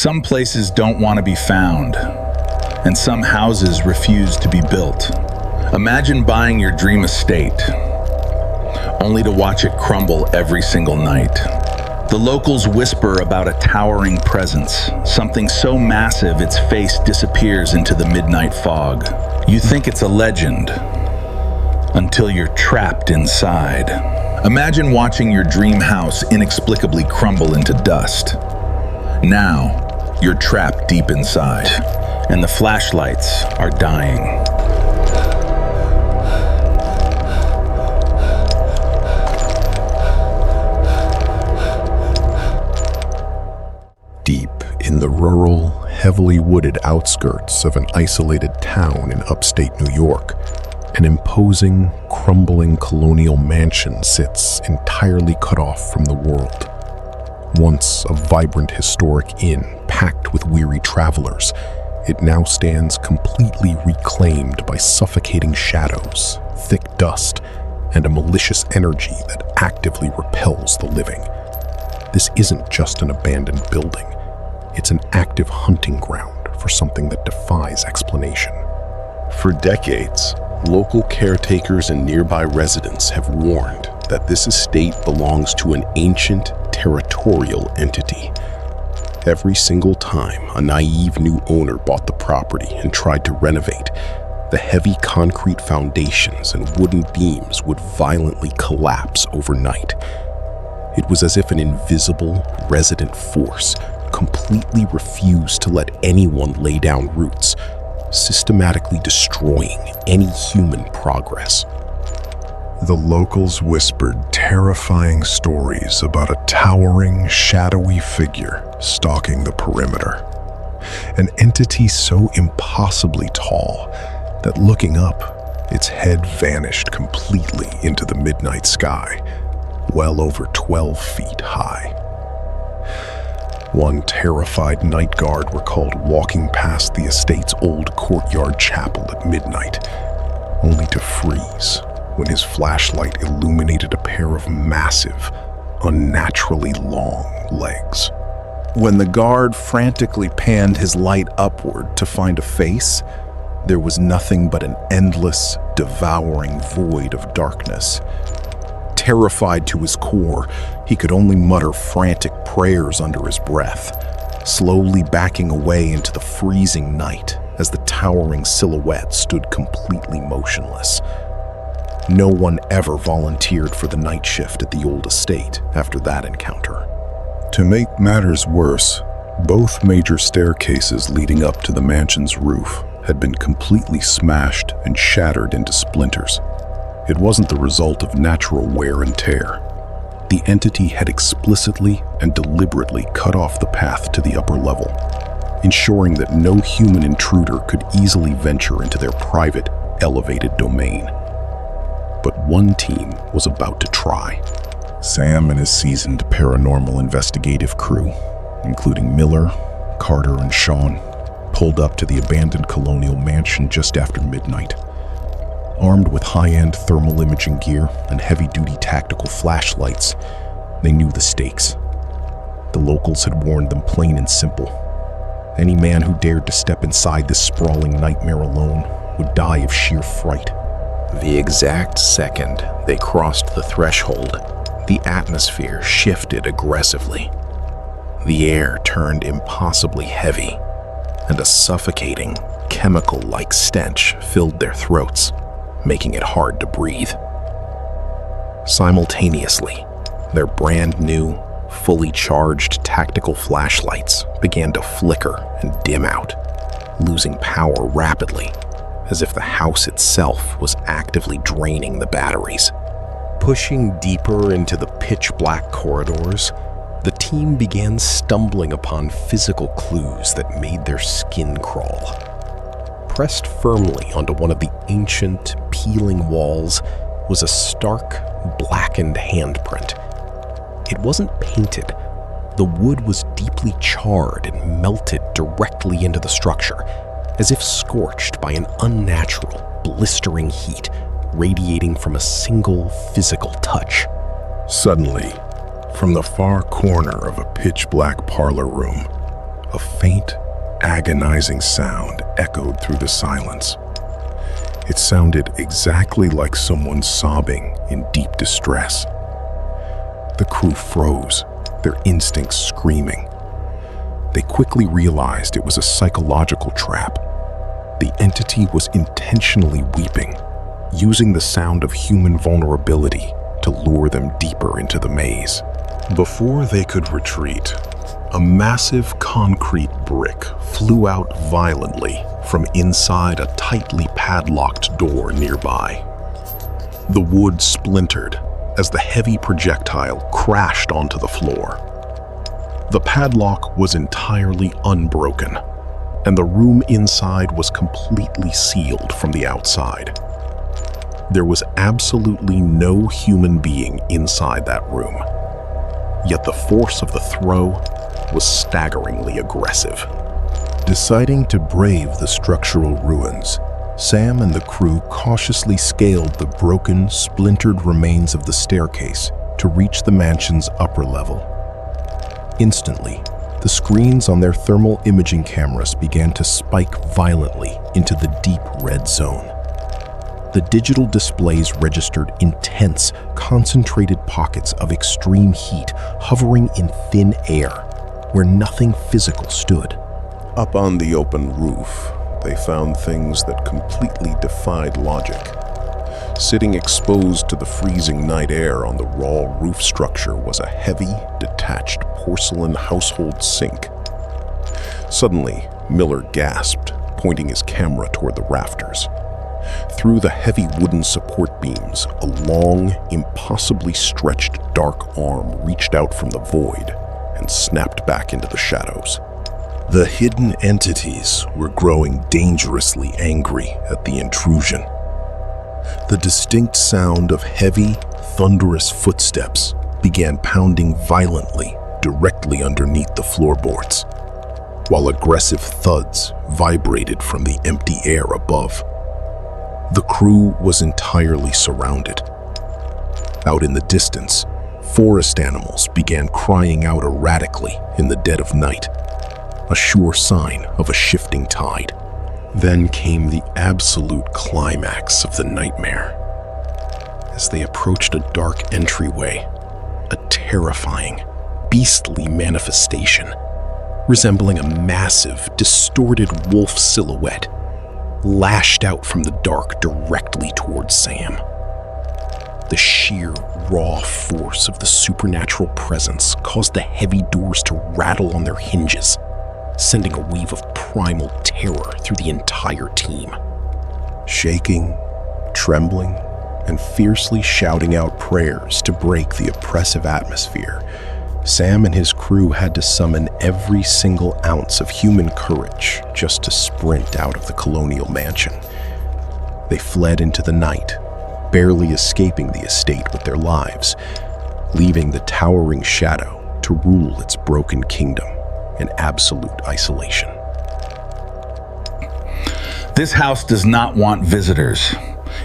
Some places don't want to be found, and some houses refuse to be built. Imagine buying your dream estate, only to watch it crumble every single night. The locals whisper about a towering presence, something so massive its face disappears into the midnight fog. You think it's a legend, until you're trapped inside. Imagine watching your dream house inexplicably crumble into dust. Now, you're trapped deep inside, and the flashlights are dying. Deep in the rural, heavily wooded outskirts of an isolated town in upstate New York, an imposing, crumbling colonial mansion sits entirely cut off from the world. Once a vibrant historic inn packed with weary travelers, it now stands completely reclaimed by suffocating shadows, thick dust, and a malicious energy that actively repels the living. This isn't just an abandoned building. It's an active hunting ground for something that defies explanation. For decades, local caretakers and nearby residents have warned that this estate belongs to an ancient, territorial entity. Every single time a naive new owner bought the property and tried to renovate, the heavy concrete foundations and wooden beams would violently collapse overnight. It was as if an invisible, resident force completely refused to let anyone lay down roots, systematically destroying any human progress. The locals whispered terrifying stories about a towering, shadowy figure stalking the perimeter. An entity so impossibly tall that looking up, its head vanished completely into the midnight sky, well over 12 feet high. One terrified night guard recalled walking past the estate's old courtyard chapel at midnight, only to freeze when his flashlight illuminated a pair of massive, unnaturally long legs. When the guard frantically panned his light upward to find a face, there was nothing but an endless, devouring void of darkness. Terrified to his core, he could only mutter frantic prayers under his breath, slowly backing away into the freezing night as the towering silhouette stood completely motionless. No one ever volunteered for the night shift at the old estate after that encounter. To make matters worse, both major staircases leading up to the mansion's roof had been completely smashed and shattered into splinters. It wasn't the result of natural wear and tear. The entity had explicitly and deliberately cut off the path to the upper level, ensuring that no human intruder could easily venture into their private, elevated domain. But one team was about to try. Sam and his seasoned paranormal investigative crew, including Miller, Carter, and Sean, pulled up to the abandoned colonial mansion just after midnight. Armed with high-end thermal imaging gear and heavy-duty tactical flashlights, they knew the stakes. The locals had warned them plain and simple. Any man who dared to step inside this sprawling nightmare alone would die of sheer fright. The exact second they crossed the threshold, the atmosphere shifted aggressively. The air turned impossibly heavy, and a suffocating, chemical-like stench filled their throats, making it hard to breathe. Simultaneously, their brand new, fully charged tactical flashlights began to flicker and dim out, losing power rapidly, as if the house itself was actively draining the batteries. Pushing deeper into the pitch-black corridors, the team began stumbling upon physical clues that made their skin crawl. Pressed firmly onto one of the ancient, peeling walls was a stark, blackened handprint. It wasn't painted. The wood was deeply charred and melted directly into the structure, as if scorched by an unnatural, blistering heat radiating from a single physical touch. Suddenly, from the far corner of a pitch-black parlor room, a agonizing sound echoed through the silence. It sounded exactly like someone sobbing in deep distress. The crew froze, their instincts screaming. They quickly realized it was a psychological trap. The entity was intentionally weeping, using the sound of human vulnerability to lure them deeper into the maze. Before they could retreat, a massive concrete brick flew out violently from inside a tightly padlocked door nearby. The wood splintered as the heavy projectile crashed onto the floor. The padlock was entirely unbroken, and the room inside was completely sealed from the outside. There was absolutely no human being inside that room, yet the force of the throw was staggeringly aggressive. Deciding to brave the structural ruins, Sam and the crew cautiously scaled the broken, splintered remains of the staircase to reach the mansion's upper level. Instantly, the screens on their thermal imaging cameras began to spike violently into the deep red zone. The digital displays registered intense, concentrated pockets of extreme heat hovering in thin air, where nothing physical stood. Up on the open roof, they found things that completely defied logic. Sitting exposed to the freezing night air on the raw roof structure was a heavy, detached porcelain household sink. Suddenly, Miller gasped, pointing his camera toward the rafters. Through the heavy wooden support beams, a long, impossibly stretched dark arm reached out from the void and snapped back into the shadows. The hidden entities were growing dangerously angry at the intrusion. The distinct sound of heavy, thunderous footsteps began pounding violently directly underneath the floorboards, while aggressive thuds vibrated from the empty air above. The crew was entirely surrounded. Out in the distance, forest animals began crying out erratically in the dead of night, a sure sign of a shifting tide. Then came the absolute climax of the nightmare. As they approached a dark entryway, a terrifying, beastly manifestation, resembling a massive, distorted wolf silhouette, lashed out from the dark directly towards Sam. The sheer, raw force of the supernatural presence caused the heavy doors to rattle on their hinges, sending a wave of primal terror through the entire team. Shaking, trembling, and fiercely shouting out prayers to break the oppressive atmosphere, Sam and his crew had to summon every single ounce of human courage just to sprint out of the colonial mansion. They fled into the night, barely escaping the estate with their lives, leaving the towering shadow to rule its broken kingdom in absolute isolation. This house does not want visitors.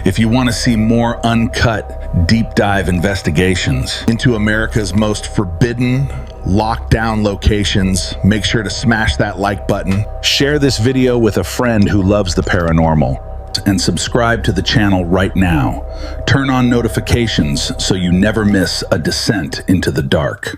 If you want to see more uncut, deep dive investigations into America's most forbidden, locked down locations, make sure to smash that like button, share this video with a friend who loves the paranormal, and subscribe to the channel right now. Turn on notifications so you never miss a descent into the dark.